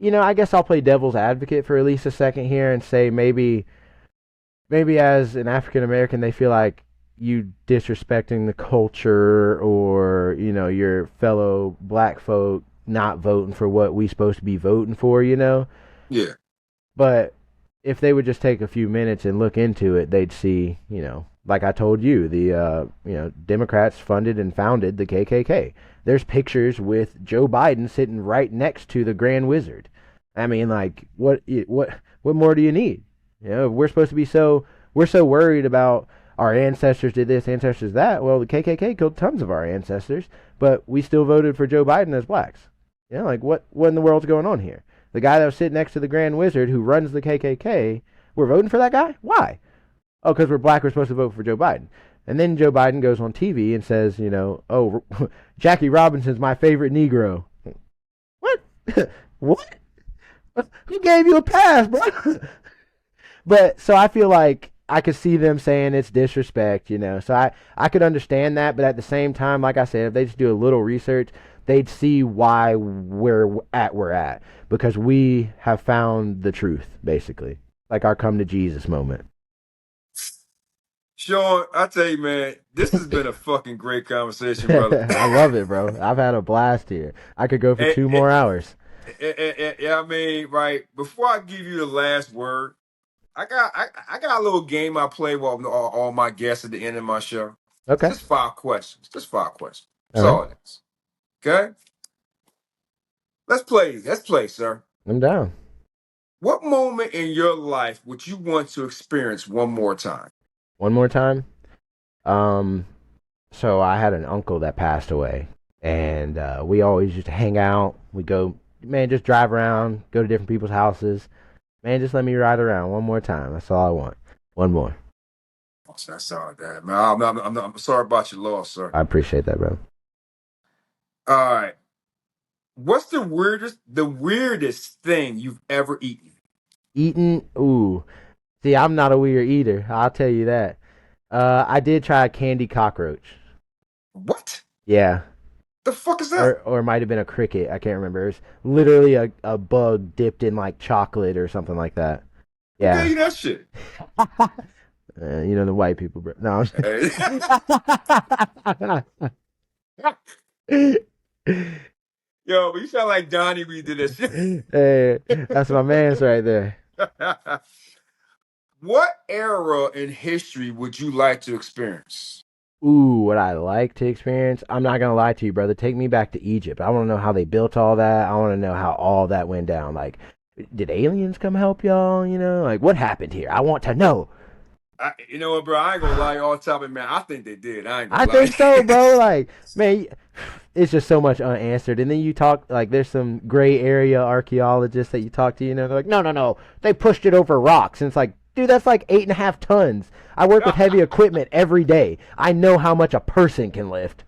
I guess I'll play devil's advocate for at least a second here and say maybe as an African American, they feel like you disrespecting the culture or, your fellow black folk not voting for what we supposed to be voting for. Yeah. But if they would just take a few minutes and look into it, they'd see, like I told you, the Democrats funded and founded the KKK. There's pictures with Joe Biden sitting right next to the Grand Wizard. I mean, like, what more do you need? We're so worried about our ancestors did this, ancestors that. Well, the KKK killed tons of our ancestors, but we still voted for Joe Biden as blacks. Like what in the world's going on here? The guy that was sitting next to the Grand Wizard who runs the KKK, we're voting for that guy? Why? Oh, because we're black, we're supposed to vote for Joe Biden. And then Joe Biden goes on TV and says, oh, Jackie Robinson's my favorite Negro. What? What? Who gave you a pass, bro? But so I feel like I could see them saying it's disrespect. So I could understand that, but at the same time, like I said, if they just do a little research, they'd see why we're at because we have found the truth, basically, like our come to Jesus moment. Shaun, I tell you, man, this has been a fucking great conversation, brother. I love it, bro. I've had a blast here. I could go for and, 2 more hours. yeah, I mean, right before I give you the last word, I got a little game I play with all my guests at the end of my show. It's Okay. just 5 questions. Just 5 questions. All That's right. all it is. Okay? Let's play. Let's play, sir. I'm down. What moment in your life would you want to experience one more time? One more time. Um, so I had an uncle that passed away, and we always used to hang out. We go, man, just drive around, go to different people's houses. Man, just let me ride around one more time. That's all I want. One more. That's all that, man. I'm sorry about your loss, sir. I appreciate that, bro. All right. What's the weirdest thing you've ever eaten? Eating, ooh. See, I'm not a weird eater. I'll tell you that. I did try a candy cockroach. What Yeah. the fuck is that? Or it might have been a cricket. I can't remember. It's literally a bug dipped in like chocolate or something like that. Who gave Yeah. you that shit? The white people, bro. No. Hey. Yo, but you sound like Donnie when you did that Hey, that's my man's right there. shit. What era in history would you like to experience? Ooh, what I like to experience. I'm not gonna lie to you, brother. Take me back to Egypt. I want to know how they built all that. I want to know how all that went down. Like, did aliens come help y'all? Like what happened here? I want to know. You know what, bro? I ain't gonna lie on top of it, man. I think they did. I ain't gonna I lie. think so, bro. Like, man, it's just so much unanswered. And then you talk like there's some gray area archaeologists that you talk to, they're like, no, no, no, they pushed it over rocks, and it's like, dude, that's like 8.5 tons. I work with heavy equipment every day. I know how much a person can lift.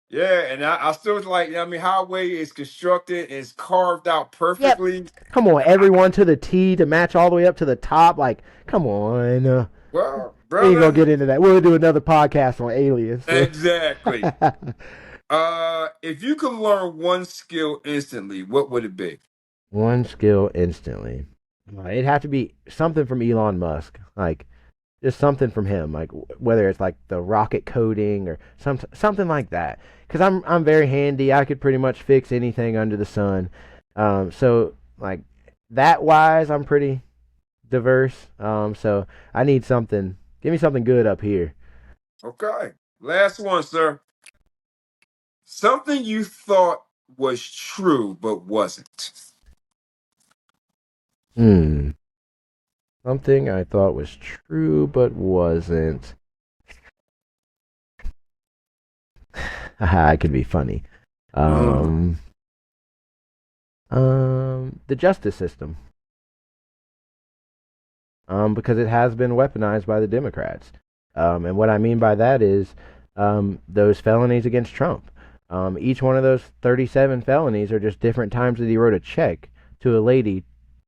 Yeah, and I still was like, I mean, highway is constructed, is carved out Yep. perfectly. Come on, everyone to the T to match all the way up to the top. Like, come on. Well, We ain't gonna brother, get into that. We'll do another podcast on aliens. So. exactly. If you could learn one skill instantly, what would it be? One skill instantly. It'd have to be something from Elon Musk. Like, just something from him, like whether it's like the rocket coding or something like that. Because I'm very handy. I could pretty much fix anything under the sun. So like that wise, I'm pretty diverse. So I need something. Give me something good up here. Okay. Last one, sir. Something you thought was true but wasn't. Hmm. Something I thought was true but wasn't. Haha, it could be funny. Mm. Um. The justice system. Because it has been weaponized by the Democrats. And what I mean by that is those felonies against Trump. Each one of those 37 felonies are just different times that he wrote a check to a lady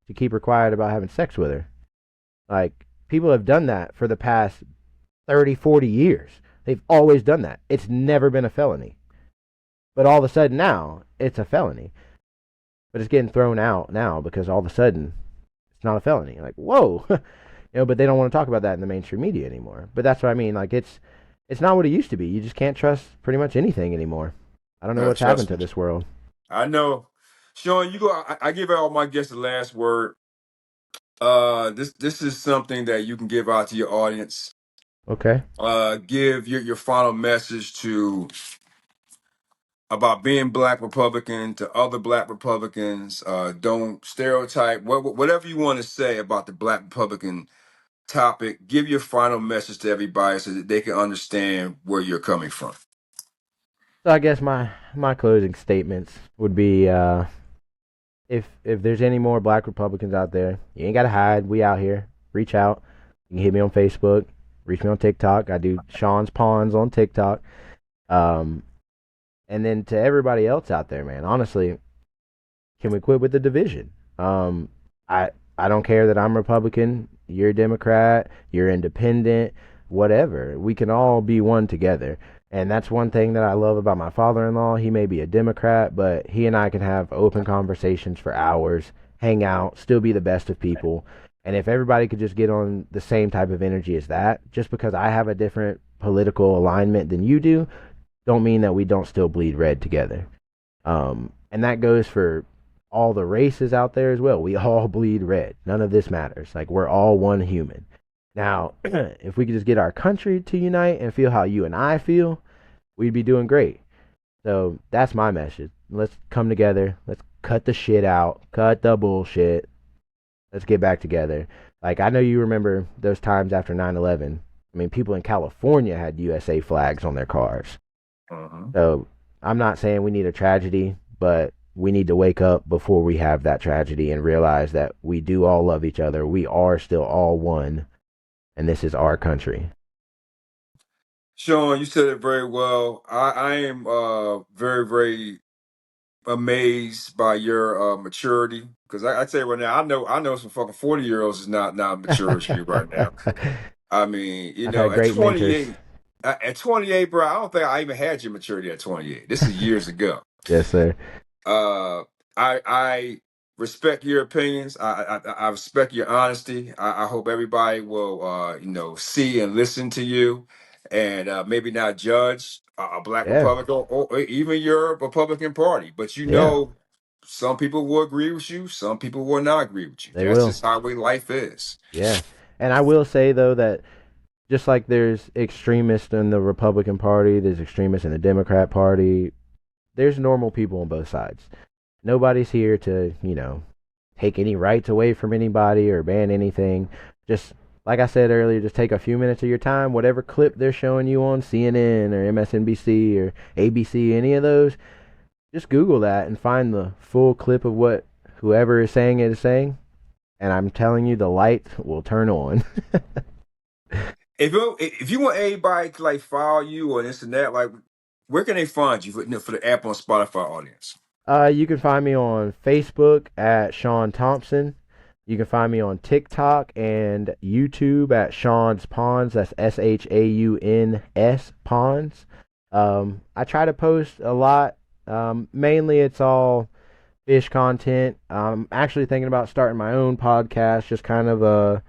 to keep her quiet about having sex with her. Like, people have done that for the past 30, 40 years. They've always done that. It's never been a felony. But all of a sudden now, it's a felony. But it's getting thrown out now because all of a sudden it's not a felony. Like, whoa. But they don't want to talk about that in the mainstream media anymore. But that's what I mean. Like, it's not what it used to be. You just can't trust pretty much anything anymore. I don't know what's happened Trust to me. this world. I know. Sean, you go. I give all my guests the last word. This is something that you can give out to your audience. Okay. Give your final message to about being black Republican to other black Republicans. Don't stereotype. Whatever you want to say about the black Republican topic, give your final message to everybody so that they can understand where you're coming from. So I guess my closing statements would be if there's any more black Republicans out there, you ain't gotta hide. We out here. Reach out. You can hit me on Facebook. Reach me on TikTok. I do Shaun's Pawns on TikTok. Um, and then to everybody else out there, man, honestly, can we quit with the division? I don't care that I'm Republican, you're Democrat, you're independent, whatever. We can all be one together. And that's one thing that I love about my father-in-law. He may be a Democrat, but he and I can have open conversations for hours, hang out, still be the best of people. And if everybody could just get on the same type of energy as that, just because I have a different political alignment than you do, don't mean that we don't still bleed red together. And that goes for all the races out there as well. We all bleed red. None of this matters. Like, we're all one human. Now, if we could just get our country to unite and feel how you and I feel, we'd be doing great. So that's my message. Let's come together. Let's cut the shit out. Cut the bullshit. Let's get back together. Like, I know you remember those times after 9/11. I mean, people in California had USA flags on their cars. Uh-huh. So I'm not saying we need a tragedy, but we need to wake up before we have that tragedy and realize that we do all love each other. We are still all one, and this is our country. Sean, you said it very well. I am very, very amazed by your maturity. Because I tell you right now, I know some fucking 40-year-olds is not mature as you right now. I mean, I've had at great mentors. 28, at 28, bro, I don't think I even had your maturity at 28. This is years ago. Yes, sir. Uh, I respect your opinions. I respect your honesty. I hope everybody will see and listen to you, and maybe not judge a black Yeah, Republican or even your Republican Party. But yeah, some people will agree with you. Some people will not agree with you. they That's will. just how way life is. Yeah. And I will say, though, that just like there's extremists in the Republican Party, there's extremists in the Democrat Party, there's normal people on both sides. Nobody's here to, take any rights away from anybody or ban anything. Just like I said earlier, just take a few minutes of your time, whatever clip they're showing you on CNN or MSNBC or ABC, any of those, just Google that and find the full clip of what whoever is saying it is saying. And I'm telling you, the light will turn on. If you want everybody to like follow you on this and that, like where can they find you for the app on Spotify audience? You can find me on Facebook at Shaun Thompson. You can find me on TikTok and YouTube at Shaun's Ponds. That's SHAUNS Ponds. I try to post a lot. Mainly it's all fish content. I'm actually thinking about starting my own podcast, just kind of a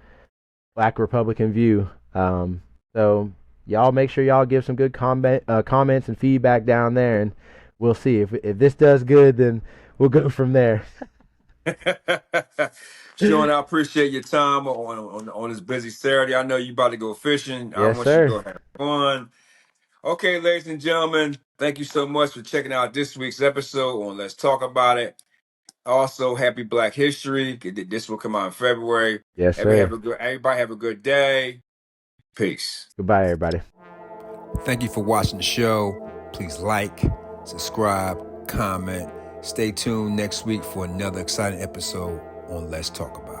Black Republican view. So y'all make sure y'all give some good comments and feedback down there, and we'll see if this does good, then we'll go from there. Shaun, I appreciate your time on this busy Saturday. I know you about to go fishing. I Yes, want you to sir. go have fun. Okay, ladies and gentlemen, thank you so much for checking out this week's episode on Let's Talk About It. Also, happy Black History. This will come out in February. Yes, sir. Everybody have a good day. Peace. Goodbye, everybody. Thank you for watching the show. Please like, subscribe, comment. Stay tuned next week for another exciting episode on Let's Talk About It.